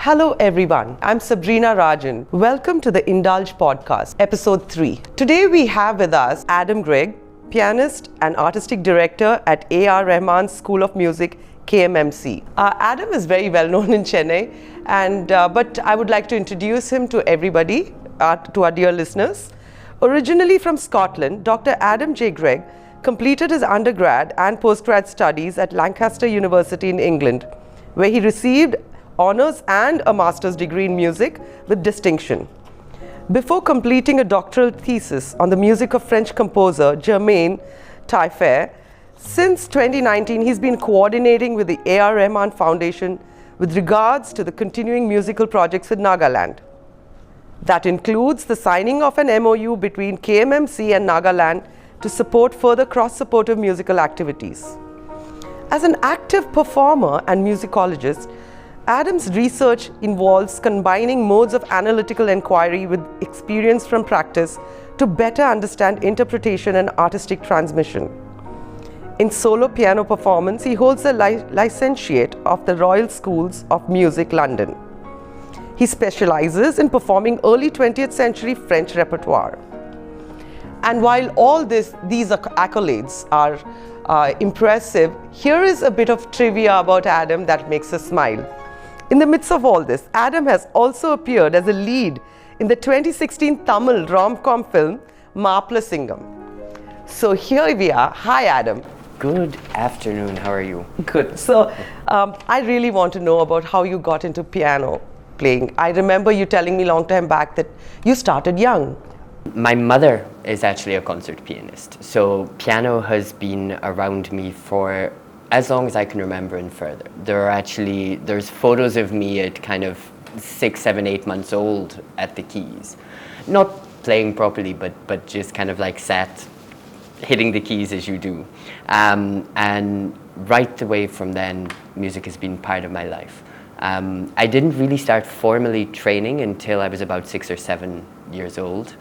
Hello everyone, I'm Sabrina Rajan. Welcome to the Indulge podcast, episode 3. Today we have with us Adam Greig, pianist and artistic director at AR Rahman School of Music, KMMC. Adam is very well known in Chennai, but I would like to introduce him to everybody, to our dear listeners. Originally from Scotland, Dr. Adam J. Greig completed his undergrad and postgrad studies at Lancaster University in England, where he received honours and a master's degree in music with distinction. Before completing a doctoral thesis on the music of French composer Germain Taillefer, since 2019 he's been coordinating with the AR Rahman Foundation with regards to the continuing musical projects with Nagaland. That includes the signing of an MOU between KMMC and Nagaland to support further cross-supportive musical activities. As an active performer and musicologist, Adam's research involves combining modes of analytical inquiry with experience from practice to better understand interpretation and artistic transmission. In solo piano performance, he holds the licentiate of the Royal Schools of Music, London. He specializes in performing early 20th century French repertoire. And while all these accolades are impressive, here is a bit of trivia about Adam that makes us smile. In the midst of all this, Adam has also appeared as a lead in the 2016 Tamil rom-com film Maapla Singam. So here we are. Hi Adam. Good afternoon, how are you? Good. So I really want to know about how you got into piano playing. I remember you telling me a long time back that you started young. My mother is actually a concert pianist, so piano has been around me for as long as I can remember and further. There's photos of me at kind of 6, 7, 8 months old at the keys. Not playing properly, but just kind of like sat hitting the keys as you do. And right away from then, music has been part of my life. I didn't really start formally training until I was about 6 or 7 years old.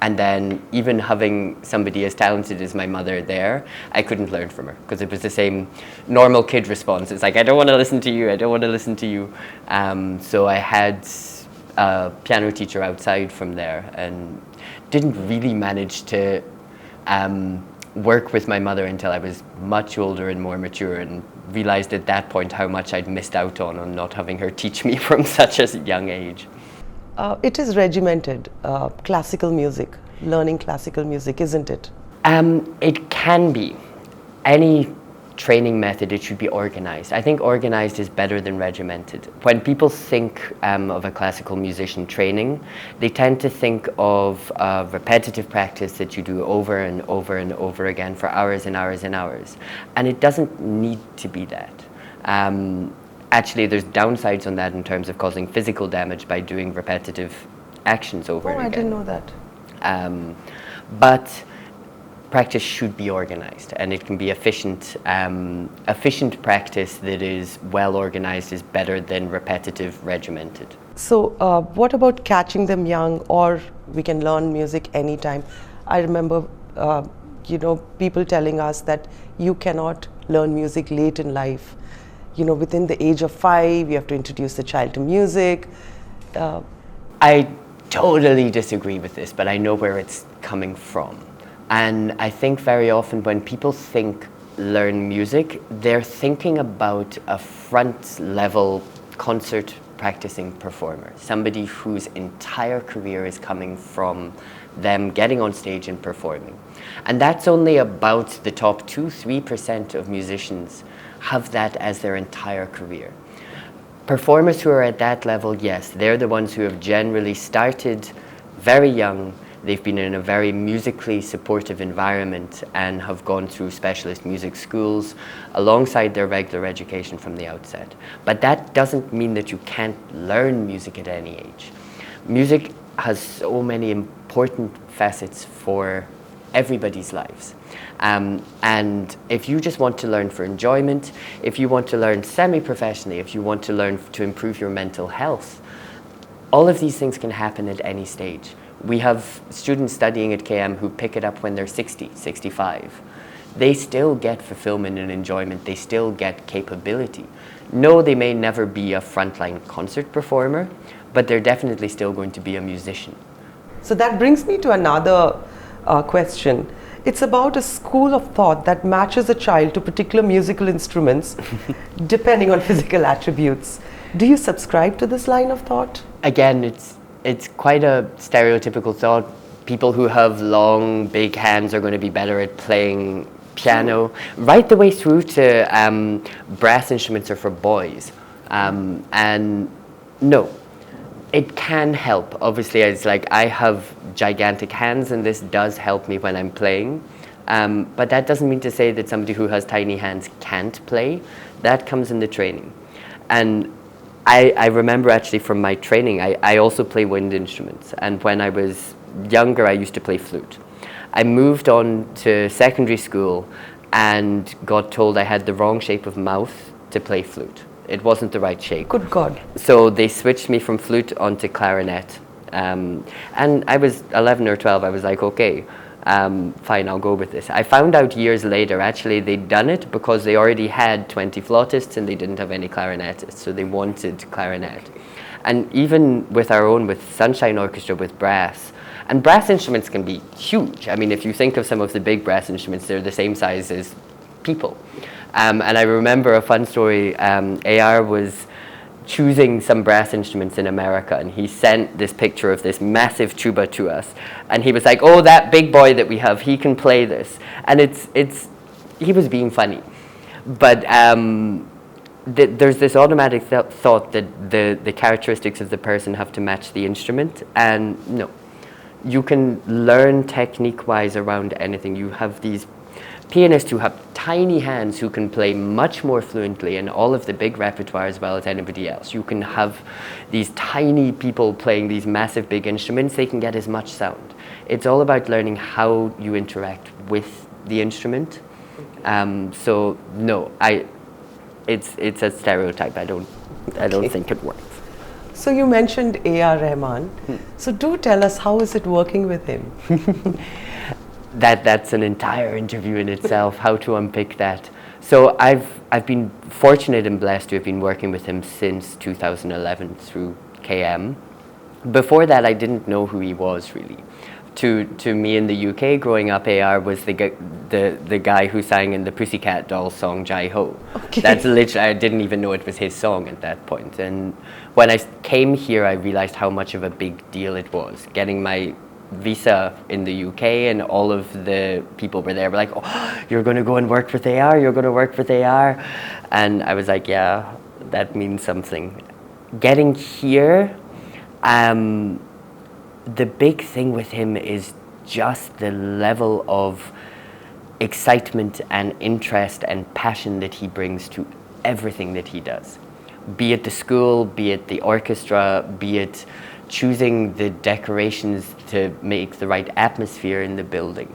And then even having somebody as talented as my mother there, I couldn't learn from her because it was the same normal kid response. It's like, I don't want to listen to you, I don't want to listen to you. So I had a piano teacher outside from there and didn't really manage to work with my mother until I was much older and more mature and realized at that point how much I'd missed out on not having her teach me from such a young age. It is regimented, classical music, learning classical music, isn't it? It can be. Any training method, it should be organized. I think organized is better than regimented. When people think of a classical musician training, they tend to think of repetitive practice that you do over and over and over again for hours and hours and hours. And it doesn't need to be that. Actually, there's downsides on that in terms of causing physical damage by doing repetitive actions over and again. I didn't know that. But practice should be organized, and it can be efficient. Efficient practice that is well organized is better than repetitive, regimented. So what about catching them young, or we can learn music anytime? I remember, people telling us that you cannot learn music late in life. Within the age of 5, you have to introduce the child to music. I totally disagree with this, but I know where it's coming from. And I think very often when people think learn music, they're thinking about a front-level concert practicing performer, somebody whose entire career is coming from them getting on stage and performing. And that's only about the top 2-3% of musicians have that as their entire career. Performers who are at that level, yes, they're the ones who have generally started very young. They've been in a very musically supportive environment and have gone through specialist music schools alongside their regular education from the outset. But that doesn't mean that you can't learn music at any age. Music has so many important facets for everybody's lives. And if you just want to learn for enjoyment, if you want to learn semi-professionally, if you want to learn to improve your mental health, all of these things can happen at any stage. We have students studying at KM who pick it up when they're 60, 65. they still get fulfillment and enjoyment. They still get capability. No, they may never be a frontline concert performer, but they're definitely still going to be a musician. So that brings me to another question. It's about a school of thought that matches a child to particular musical instruments depending on physical attributes. Do you subscribe to this line of thought? Again, it's quite a stereotypical thought. People who have long, big hands are going to be better at playing piano, right the way through to brass instruments are for boys. And no, it can help. Obviously, it's like I have gigantic hands and this does help me when I'm playing. But that doesn't mean to say that somebody who has tiny hands can't play. That comes in the training. And I remember actually from my training, I also play wind instruments. And when I was younger, I used to play flute. I moved on to secondary school and got told I had the wrong shape of mouth to play flute. It wasn't the right shape. Good God. So they switched me from flute onto clarinet. And I was 11 or 12. I was like, okay, fine, I'll go with this. I found out years later, actually, they'd done it because they already had 20 flautists and they didn't have any clarinetists. So they wanted clarinet. And even with Sunshine Orchestra, with brass, and brass instruments can be huge. I mean, if you think of some of the big brass instruments, they're the same size as people. And I remember a fun story. AR was choosing some brass instruments in America, and he sent this picture of this massive tuba to us. And he was like, oh, that big boy that we have, he can play this. And he was being funny. But there's this automatic thought that the characteristics of the person have to match the instrument. And no, you can learn technique-wise around anything. You have these pianists who have tiny hands who can play much more fluently in all of the big repertoire as well as anybody else. You can have these tiny people playing these massive big instruments. They can get as much sound. It's all about learning how you interact with the instrument. So no, it's a stereotype. I don't think it works. So you mentioned AR Rahman. So do tell us, how is it working with him? That's an entire interview in itself, how to unpick that. So I've been fortunate and blessed to have been working with him since 2011 through KM. Before that, I didn't know who he was really. To me in the UK, growing up, AR was the guy who sang in the Pussycat Dolls song Jai Ho. Okay. That's literally, I didn't even know it was his song at that point. And when I came here, I realized how much of a big deal it was. Getting my visa in the UK, and all of the people were there were like, oh, you're going to go and work with AR, you're going to work with AR. And I was like, yeah, that means something. Getting here, the big thing with him is just the level of excitement and interest and passion that he brings to everything that he does. Be it the school, be it the orchestra, be it choosing the decorations to make the right atmosphere in the building.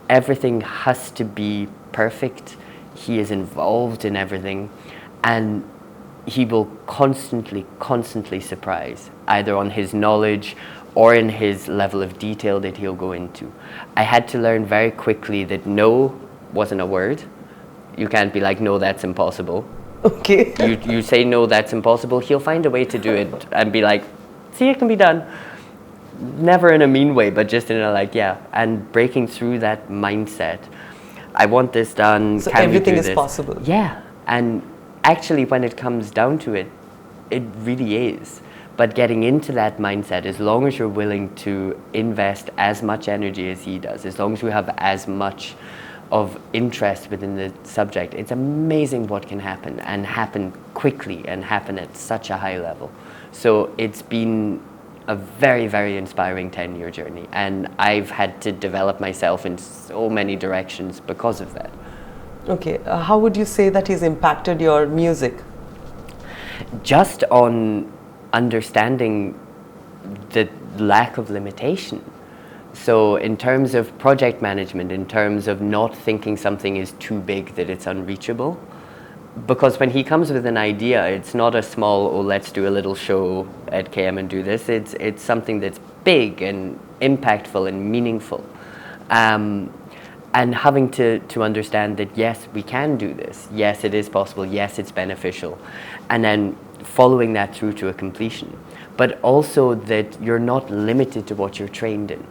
Everything has to be perfect. He is involved in everything, and he will constantly surprise, either on his knowledge or in his level of detail that he'll go into. I had to learn very quickly that no wasn't a word. You can't be like, no, that's impossible. Okay. You say, no, that's impossible, he'll find a way to do it and be like, see, it can be done. Never in a mean way, but just in a like, yeah. And breaking through that mindset. I want this done. So can everything we do is this? possible. Yeah. And actually, when it comes down to it, it really is. But getting into that mindset, as long as you're willing to invest as much energy as he does, as long as you have as much of interest within the subject, it's amazing what can happen, and happen quickly, and happen at such a high level. So it's been a very, very inspiring 10-year journey, and I've had to develop myself in so many directions because of that. Okay, how would you say that he's impacted your music? Just on understanding the lack of limitation. So in terms of project management, in terms of not thinking something is too big that it's unreachable, because when he comes with an idea, it's not a small, oh, let's do a little show at KM and do this. It's something that's big and impactful and meaningful. and having to understand that yes, we can do this, yes, it is possible, yes, it's beneficial, and then following that through to a completion. But also that you're not limited to what you're trained in.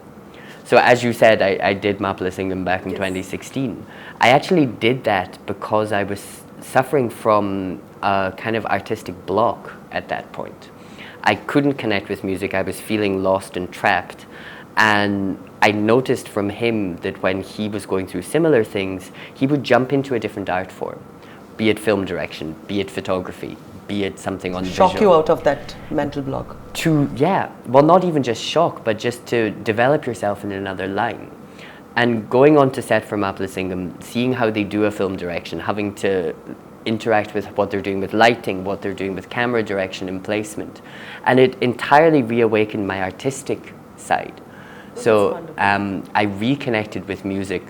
So as you said, I did Maplasingam back in 2016. I actually did that because I was suffering from a kind of artistic block at that point. I couldn't connect with music, I was feeling lost and trapped. And I noticed from him that when he was going through similar things, he would jump into a different art form, be it film direction, be it photography, be it something on Shock visual. you out of that mental block. Well, not even just shock, but just to develop yourself in another line. And going on to set for Maplasingam, seeing how they do a film direction, having to interact with what they're doing with lighting, what they're doing with camera direction and placement. And it entirely reawakened my artistic side. So I reconnected with music.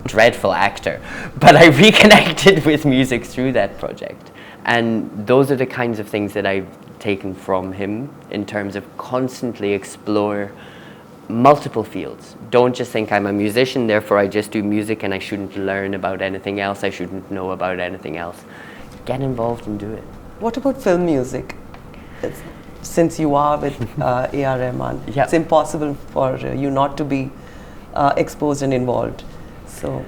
Dreadful actor, but I reconnected with music through that project. And those are the kinds of things that I've taken from him in terms of constantly explore multiple fields. Don't just think I'm a musician, therefore I just do music and I shouldn't learn about anything else, I shouldn't know about anything else. Get involved and do it. What about film music? Since you are with AR Rahman, it's impossible for you not to be exposed and involved. So,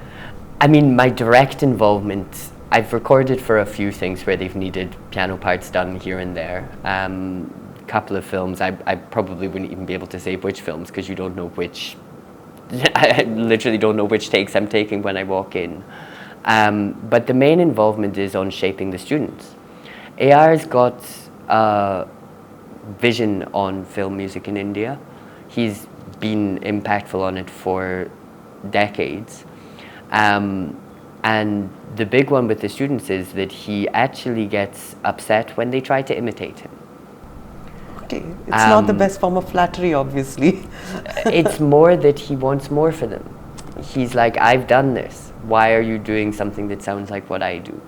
I mean, my direct involvement, I've recorded for a few things where they've needed piano parts done here and there. Couple of films, I probably wouldn't even be able to say which films because you don't know which, I literally don't know which takes I'm taking when I walk in. But the main involvement is on shaping the students. AR's got a vision on film music in India. He's been impactful on it for decades. And the big one with the students is that he actually gets upset when they try to imitate him. Okay, it's not the best form of flattery, obviously. It's more that he wants more for them. He's like, I've done this. Why are you doing something that sounds like what I do?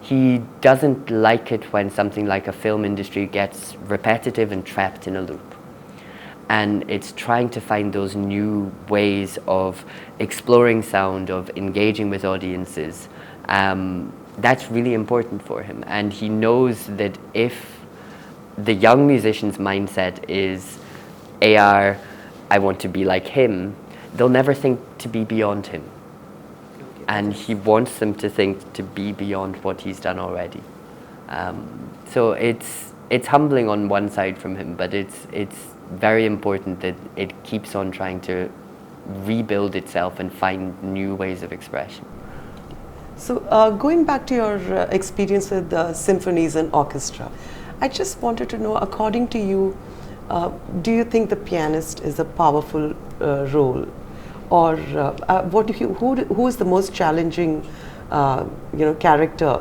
He doesn't like it when something like a film industry gets repetitive and trapped in a loop. And it's trying to find those new ways of exploring sound, of engaging with audiences. That's really important for him. And he knows that if the young musician's mindset is AR, I want to be like him, they'll never think to be beyond him. And he wants them to think to be beyond what he's done already. So it's humbling on one side from him, but it's very important that it keeps on trying to rebuild itself and find new ways of expression. So going back to your experience with the symphonies and orchestra, I just wanted to know, according to you, do you think the pianist is a powerful role, or what do you? Who is the most challenging, character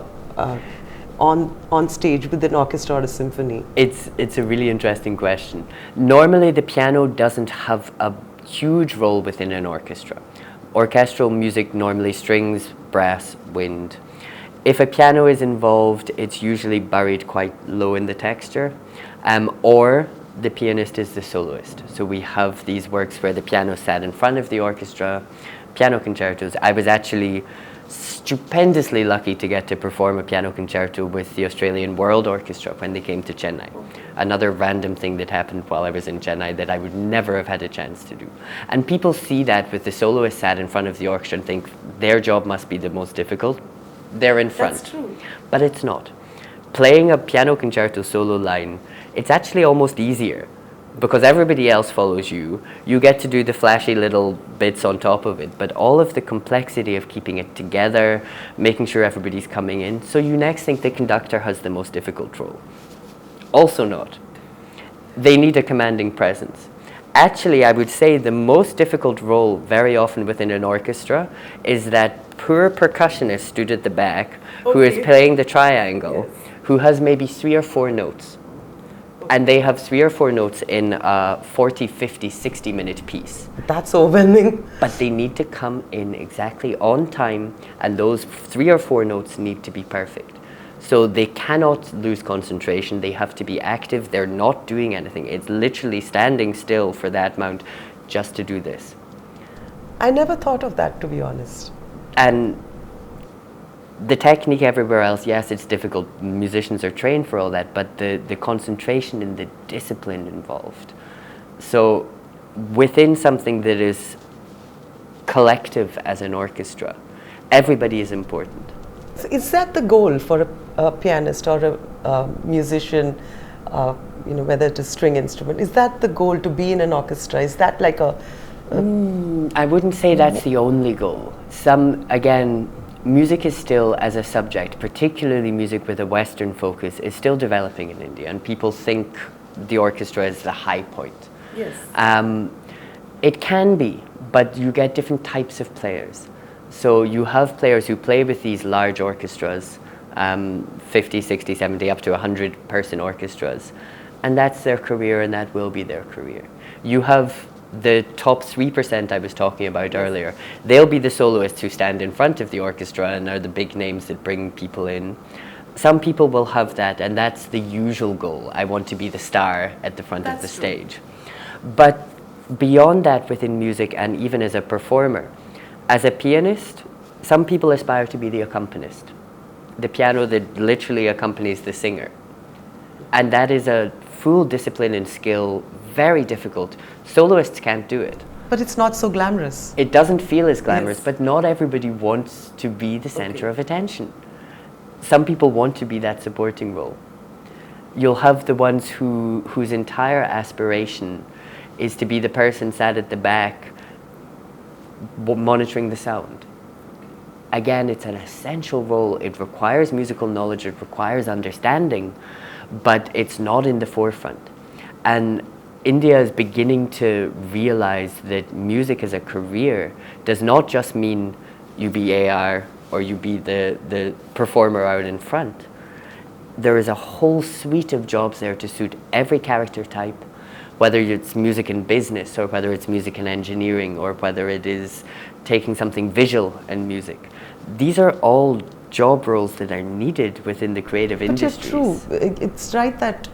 on stage with an orchestra or a symphony? It's a really interesting question. Normally, the piano doesn't have a huge role within an orchestra. Orchestral music normally strings, brass, wind. If a piano is involved, it's usually buried quite low in the texture, or the pianist is the soloist. So we have these works where the piano sat in front of the orchestra, piano concertos. I was actually stupendously lucky to get to perform a piano concerto with the Australian World Orchestra when they came to Chennai. Another random thing that happened while I was in Chennai that I would never have had a chance to do. And people see that with the soloist sat in front of the orchestra and think their job must be the most difficult. They're in front. That's true. But it's not. Playing a piano concerto solo line, it's actually almost easier because everybody else follows you. You get to do the flashy little bits on top of it, but all of the complexity of keeping it together, making sure everybody's coming in. So you next think the conductor has the most difficult role. Also not. They need a commanding presence. Actually, I would say the most difficult role very often within an orchestra is that poor percussionist stood at the back who is playing the triangle, who has maybe 3 or 4 notes. And they have 3 or 4 notes in a 40, 50, 60-minute piece. That's overwhelming. But they need to come in exactly on time, and those 3 or 4 notes need to be perfect. So they cannot lose concentration. They have to be active. They're not doing anything. It's literally standing still for that amount just to do this. I never thought of that, to be honest. And the technique everywhere else, yes, it's difficult. Musicians are trained for all that, but the concentration and the discipline involved. So within something that is collective as an orchestra, everybody is important. So is that the goal for a pianist or a musician, whether it's a string instrument? Is that the goal, to be in an orchestra? Is that like I wouldn't say that's the only goal. Again, music is still, as a subject, particularly music with a Western focus, is still developing in India, and people think the orchestra is the high point. Yes. It can be, but you get different types of players. So you have players who play with these large orchestras, 50, 60, 70, up to 100-person orchestras, and that's their career, and that will be their career. You have the top 3% I was talking about earlier. They'll be the soloists who stand in front of the orchestra and are the big names that bring people in. Some people will have that, and that's the usual goal. I want to be the star at the front of the stage. But beyond that, within music, and even as a performer, as a pianist, some people aspire to be the accompanist, the piano that literally accompanies the singer. And that is a full discipline and skill, very difficult. Soloists can't do it. But it's not so glamorous. It doesn't feel as glamorous, Yes. but not everybody wants to be the center of attention. Some people want to be that supporting role. You'll have the ones whose entire aspiration is to be the person sat at the back monitoring the sound. Again, it's an essential role. It requires musical knowledge, it requires understanding, but it's not in the forefront. And India is beginning to realize that music as a career does not just mean you be AR or you be the performer out in front. There is a whole suite of jobs there to suit every character type, whether it's music and business, or whether it's music and engineering, or whether it is taking something visual and music. These are all job roles that are needed within the creative industries. But you're true. It's right that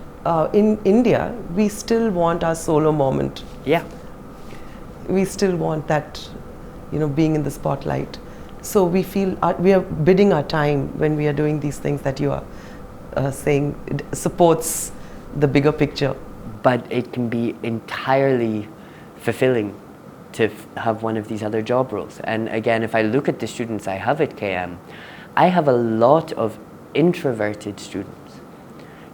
in India, we still want our solo moment. Yeah. We still want that, being in the spotlight. So we feel we are bidding our time when we are doing these things that you are saying. It supports the bigger picture. But it can be entirely fulfilling to have one of these other job roles. And again, if I look at the students I have at KM, I have a lot of introverted students.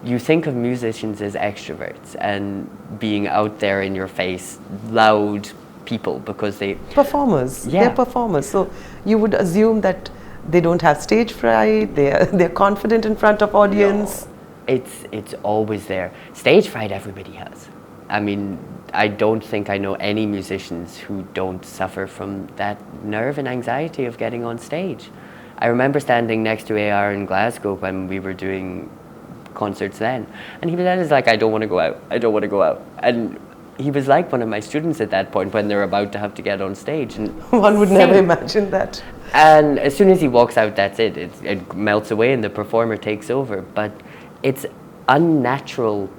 You think of musicians as extroverts and being out there in your face, loud people, because they... Performers. Yeah. They're performers. So you would assume that they don't have stage fright, they're confident in front of audience. No. It's always there. Stage fright everybody has. I mean, I don't think I know any musicians who don't suffer from that nerve and anxiety of getting on stage. I remember standing next to AR in Glasgow when we were doing concerts then, and he was like, I don't want to go out, I don't want to go out. And he was like one of my students at that point when they're about to have to get on stage. And one would never imagine that. And as soon as he walks out, that's it. It melts away and the performer takes over. But it's unnatural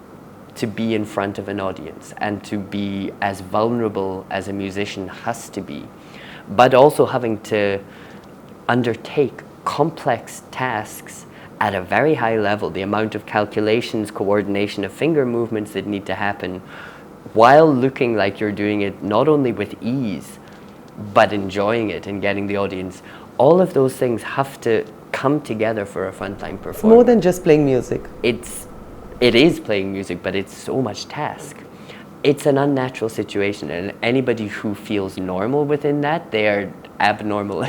to be in front of an audience and to be as vulnerable as a musician has to be, but also having to undertake complex tasks at a very high level, the amount of calculations, coordination of finger movements that need to happen, while looking like you're doing it not only with ease, but enjoying it and getting the audience. All of those things have to come together for a frontline performer. It's more than just playing music. It is playing music, but it's so much task. It's an unnatural situation, and anybody who feels normal within that, they are abnormal.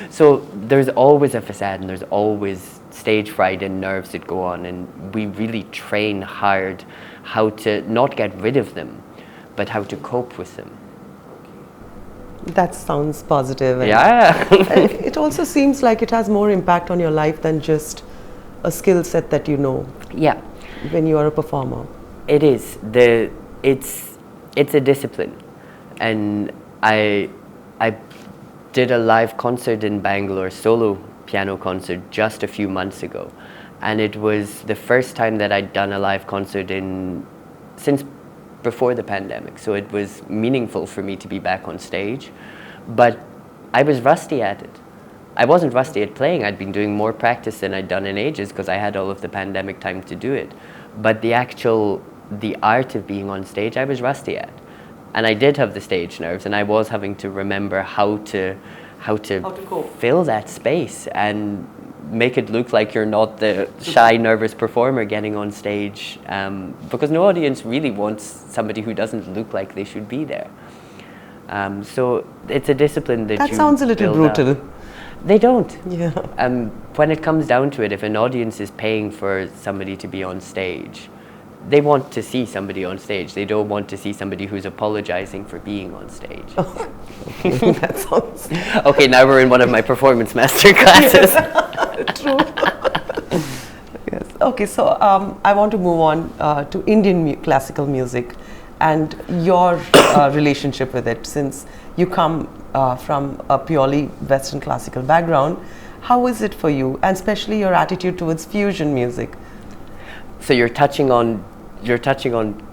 So there's always a facade, and there's always stage fright and nerves that go on, and we really train hard how to not get rid of them, but how to cope with them. That sounds positive. And Yeah. it also seems like it has more impact on your life than just a skill set that you know Yeah. when you are a performer. It is. It's a discipline, and I did a live concert in Bangalore, solo piano concert, just a few months ago, and it was the first time that I'd done a live concert since before the pandemic, so it was meaningful for me to be back on stage. But I was rusty at it. I wasn't rusty at playing. I'd been doing more practice than I'd done in ages because I had all of the pandemic time to do it. But the art of being on stage, I was rusty at. And I did have the stage nerves, and I was having to remember how to fill that space and make it look like you're not the shy, nervous performer getting on stage, because no audience really wants somebody who doesn't look like they should be there. So it's a discipline that you sounds a little build brutal. up. They don't. Yeah. When it comes down to it, if an audience is paying for somebody to be on stage, they want to see somebody on stage. They don't want to see somebody who's apologizing for being on stage. Oh, okay. That sounds... Okay, now we're in one of my performance master classes. True. Yes. Okay, so I want to move on to Indian classical music and your relationship with it. Since you come from a purely Western classical background, how is it for you, and especially your attitude towards fusion music? So you're touching on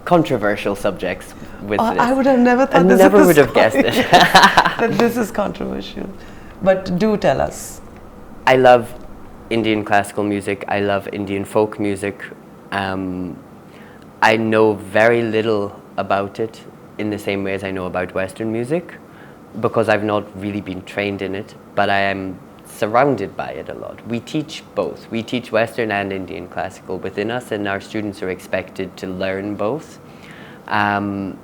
controversial subjects with this. I would have never thought I never would have guessed it. that this is controversial. But do tell us. I love Indian classical music. I love Indian folk music. I know very little about it in the same way as I know about Western music, because I've not really been trained in it, but I am surrounded by it a lot. We teach both. We teach Western and Indian classical within us, and our students are expected to learn both. Had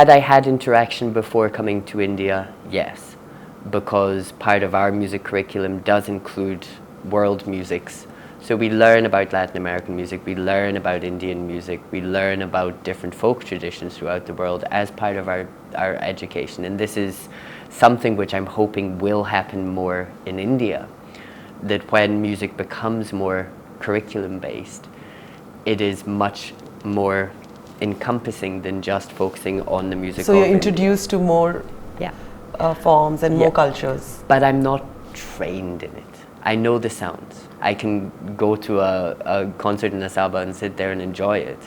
I had interaction before coming to India? Yes, because part of our music curriculum does include world musics. So we learn about Latin American music, we learn about Indian music, we learn about different folk traditions throughout the world as part of our education. And this is something which I'm hoping will happen more in India, that when music becomes more curriculum-based, it is much more encompassing than just focusing on the music. So you're introduced to more forms and more cultures. But I'm not trained in it. I know the sounds. I can go to a concert in Asaba and sit there and enjoy it.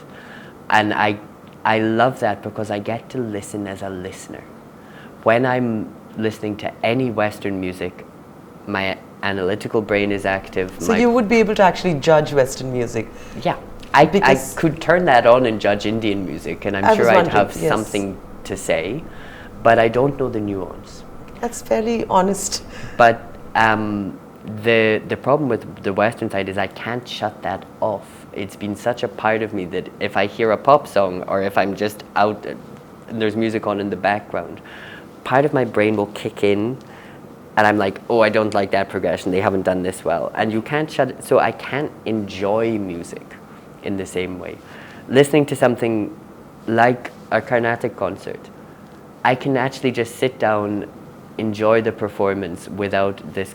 And I love that because I get to listen as a listener. When I'm listening to any Western music, my analytical brain is active. So you would be able to actually judge Western music? Yeah. I could turn that on and judge Indian music, and I'm sure I'd have something to say, but I don't know the nuance. That's fairly honest. But the problem with the Western side is I can't shut that off. It's been such a part of me that if I hear a pop song, or if I'm just out and there's music on in the background, part of my brain will kick in, and I'm like, oh, I don't like that progression, they haven't done this well. And you can't shut it, so I can't enjoy music in the same way. Listening to something like a Carnatic concert, I can actually just sit down, enjoy the performance without this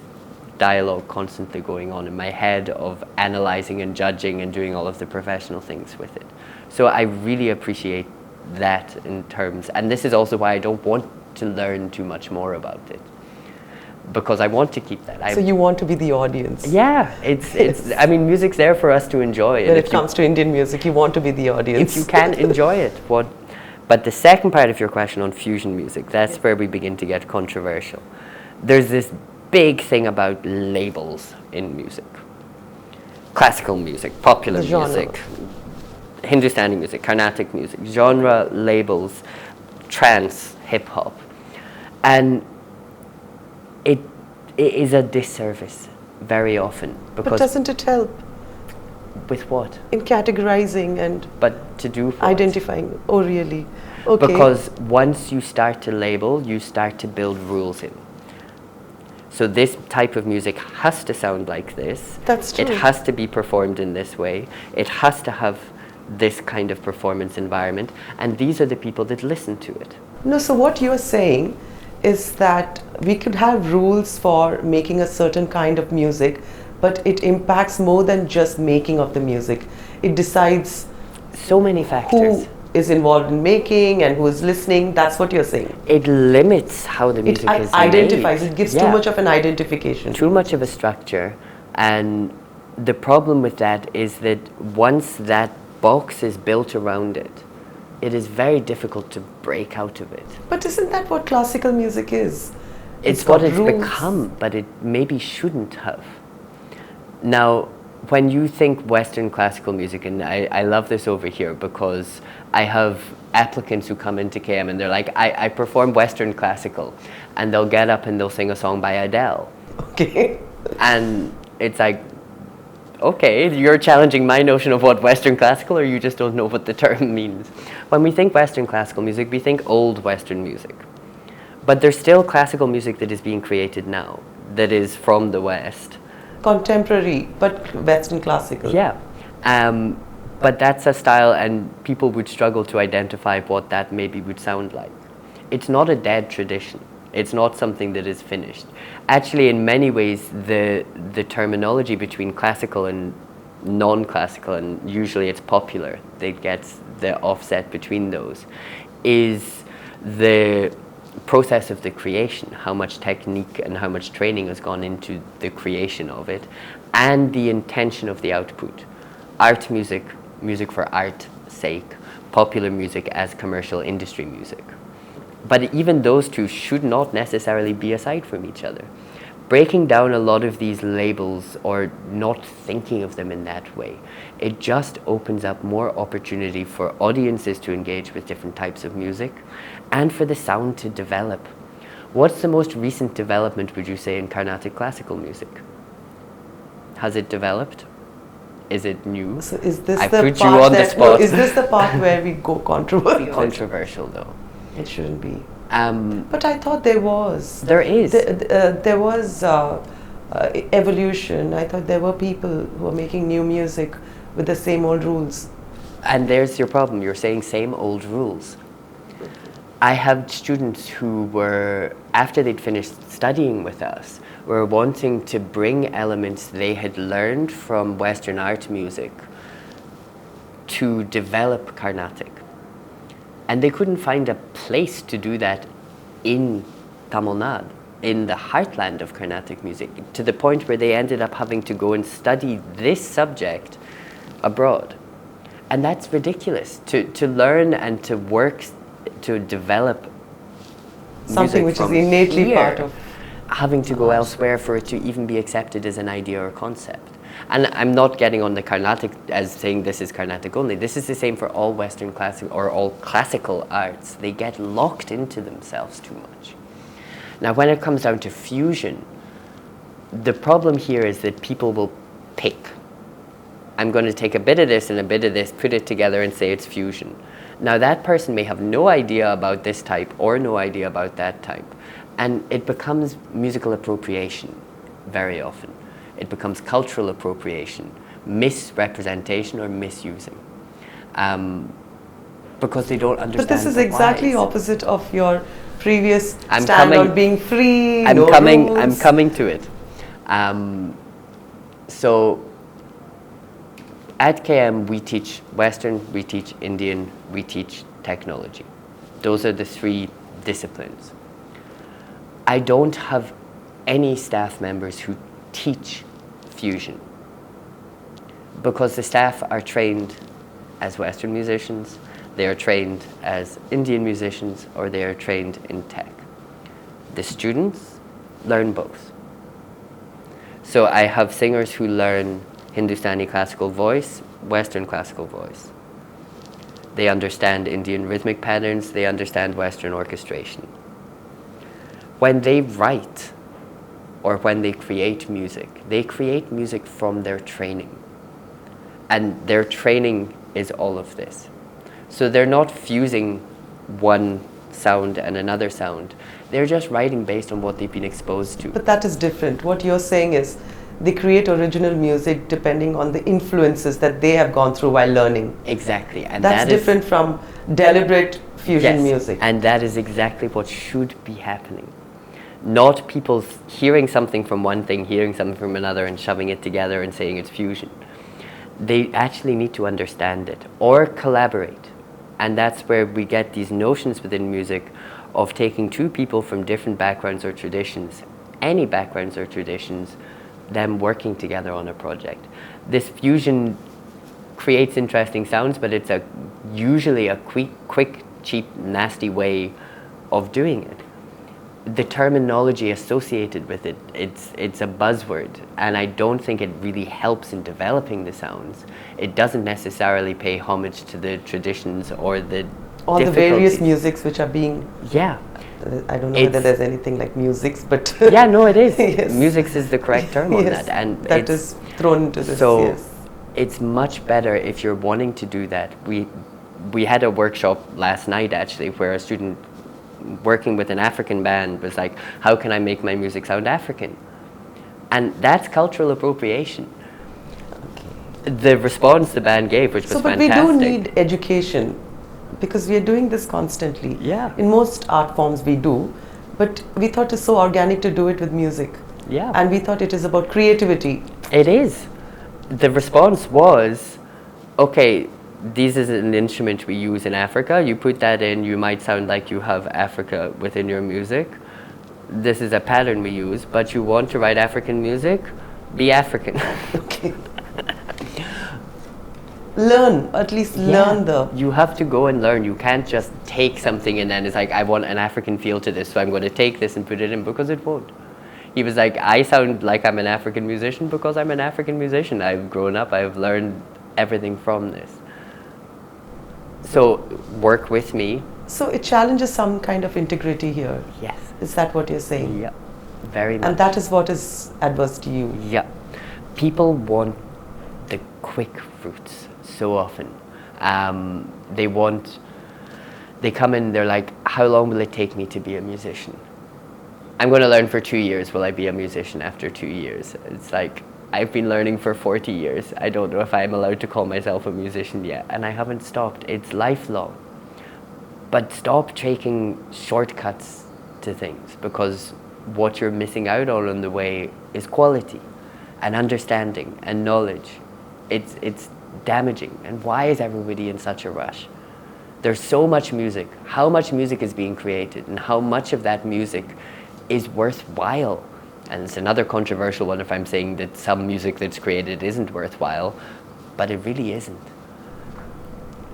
dialogue constantly going on in my head of analyzing and judging and doing all of the professional things with it. So I really appreciate that in terms, and this is also why I don't want to learn too much more about it, because I want to keep that. So you want to be the audience? Yeah, it's. I mean, music's there for us to enjoy. When it comes to Indian music, you want to be the audience. If you can enjoy it, what? But the second part of your question on fusion music, that's where we begin to get controversial. There's this big thing about labels in music. Classical music, popular music, Hindustani music, Carnatic music, genre labels, trance, hip-hop. And it is a disservice very often. Because but doesn't it help? With what? In categorizing and but to do what? Identifying. Oh, really? Okay. Because once you start to label, you start to build rules in. So this type of music has to sound like this. That's true. It has to be performed in this way. It has to have this kind of performance environment. And these are the people that listen to it. No, so what you're saying is that we could have rules for making a certain kind of music, but it impacts more than just making of the music. It decides so many factors. Who is involved in making and who is listening. That's what you're saying. It limits how the music is identifies. made. It gives too much of an identification. Too much of a structure. And the problem with that is that once that box is built around it, it is very difficult to break out of it. But isn't that what classical music is? It's what got it's rules. become, but it maybe shouldn't have. Now, when you think Western classical music, and I love this over here because I have applicants who come into KM and they're like, I perform Western classical, and they'll get up and they'll sing a song by Adele. Okay. And it's like, okay, you're challenging my notion of what Western classical, or you just don't know what the term means. When we think Western classical music, we think old Western music. But there's still classical music that is being created now, that is from the West. Contemporary, but Western classical. Yeah. But that's a style, and people would struggle to identify what that maybe would sound like. It's not a dead tradition. It's not something that is finished. Actually, in many ways, the terminology between classical and non-classical, and usually it's popular, that gets the offset between those, is the process of the creation, how much technique and how much training has gone into the creation of it, and the intention of the output. Art music, music for art's sake, popular music as commercial industry music. But even those two should not necessarily be aside from each other. Breaking down a lot of these labels, or not thinking of them in that way, it just opens up more opportunity for audiences to engage with different types of music and for the sound to develop. What's the most recent development, would you say, in Carnatic classical music? Has it developed? Is it new? So is this I the put part you on the that, spot. No, is this the part where we go controversial? Controversial, though. It shouldn't be. Um, But I thought there was. There is. There was evolution. I thought there were people who were making new music with the same old rules. And there's your problem. You're saying same old rules. I have students who were, after they'd finished studying with us, were wanting to bring elements they had learned from Western art music to develop Carnatic. And they couldn't find a place to do that in Tamil Nadu, in the heartland of Carnatic music, to the point where they ended up having to go and study this subject abroad. And that's ridiculous, to learn and to work, to develop Something music which is from innately here, part of. having to go elsewhere for it to even be accepted as an idea or concept. And I'm not getting on the Carnatic as saying this is Carnatic only. This is the same for all Western classic or all classical arts. They get locked into themselves too much. Now, when it comes down to fusion, the problem here is that people will pick. I'm going to take a bit of this and a bit of this, put it together and say it's fusion. Now, that person may have no idea about this type or no idea about that type. And it becomes musical appropriation very often. It becomes cultural appropriation, misrepresentation or misusing. Because they don't understand. But this is exactly opposite of your previous stand on being free. I'm no coming. rules. I'm coming to it. So at KM we teach Western, we teach Indian, we teach technology. Those are the three disciplines. I don't have any staff members who teach fusion because the staff are trained as Western musicians, they are trained as Indian musicians, or they are trained in tech. The students learn both. So I have singers who learn Hindustani classical voice, Western classical voice. They understand Indian rhythmic patterns, they understand Western orchestration. When they write or when they create music from their training. And their training is all of this. So they're not fusing one sound and another sound. They're just writing based on what they've been exposed to. But that is different. What you're saying is they create original music depending on the influences that they have gone through while learning. Exactly. And that's different from deliberate fusion music. And that is exactly what should be happening. Not people hearing something from one thing, hearing something from another and shoving it together and saying it's fusion. They actually need to understand it or collaborate. And that's where we get these notions within music of taking two people from different backgrounds or traditions, any backgrounds or traditions, them working together on a project. This fusion creates interesting sounds, but it's usually a quick, cheap, nasty way of doing it. The terminology associated with it, it's a buzzword, and I don't think it really helps in developing the sounds. It doesn't necessarily pay homage to the traditions or the various musics which are being... Yeah. I don't know whether there's anything like musics, but... Yeah, no, it is. Yes. Musics is the correct term on that. And that is thrown into this, so yes. It's much better if you're wanting to do that. We had a workshop last night, actually, where a student working with an African band was like, how can I make my music sound African? And that's cultural appropriation. Okay. The response the band gave, which was fantastic. But we do need education, because we are doing this constantly. Yeah. In most art forms we do, but we thought it's so organic to do it with music. Yeah. And we thought it is about creativity. It is. The response was, okay, this is an instrument we use in Africa. You put that in, you might sound like you have Africa within your music. This is a pattern we use, but you want to write African music? Be African. Okay. Learn, at least learn the... You have to go and learn. You can't just take something and then it's like, I want an African feel to this, so I'm going to take this and put it in, because it won't. He was like, I sound like I'm an African musician because I'm an African musician. I've grown up, I've learned everything from this. So work with me. So it challenges some kind of integrity here. Yes. Is that what you're saying? Yeah, very much. And that is what is adverse to you. Yeah. People want the quick routes so often. They come in, they're like, how long will it take me to be a musician? I'm going to learn for 2 years. Will I be a musician after 2 years? It's like, I've been learning for 40 years. I don't know if I'm allowed to call myself a musician yet. And I haven't stopped. It's lifelong. But stop taking shortcuts to things, because what you're missing out on the way is quality and understanding and knowledge. It's damaging. And why is everybody in such a rush? There's so much music. How much music is being created, and how much of that music is worthwhile? And it's another controversial one if I'm saying that some music that's created isn't worthwhile, but it really isn't.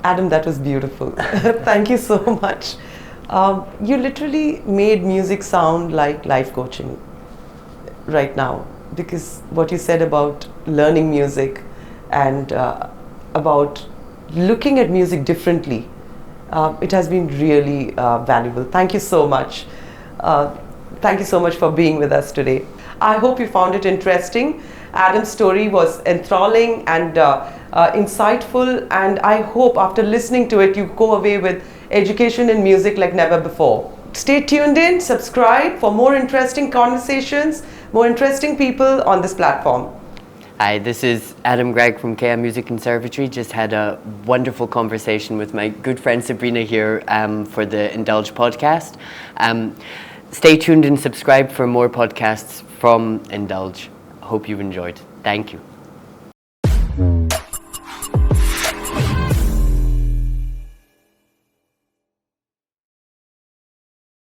Adam, that was beautiful. Thank you so much. You literally made music sound like life coaching right now, because what you said about learning music and about looking at music differently, it has been really valuable. Thank you so much. Thank you so much for being with us today. I hope you found it interesting. Adam's story was enthralling and insightful, and I hope after listening to it, you go away with education in music like never before. Stay tuned in, subscribe for more interesting conversations, more interesting people on this platform. Hi, this is Adam Greig from KM Music Conservatory. Just had a wonderful conversation with my good friend Sabrina here for the Indulge podcast. Stay tuned and subscribe for more podcasts from Indulge. Hope you've enjoyed. Thank you.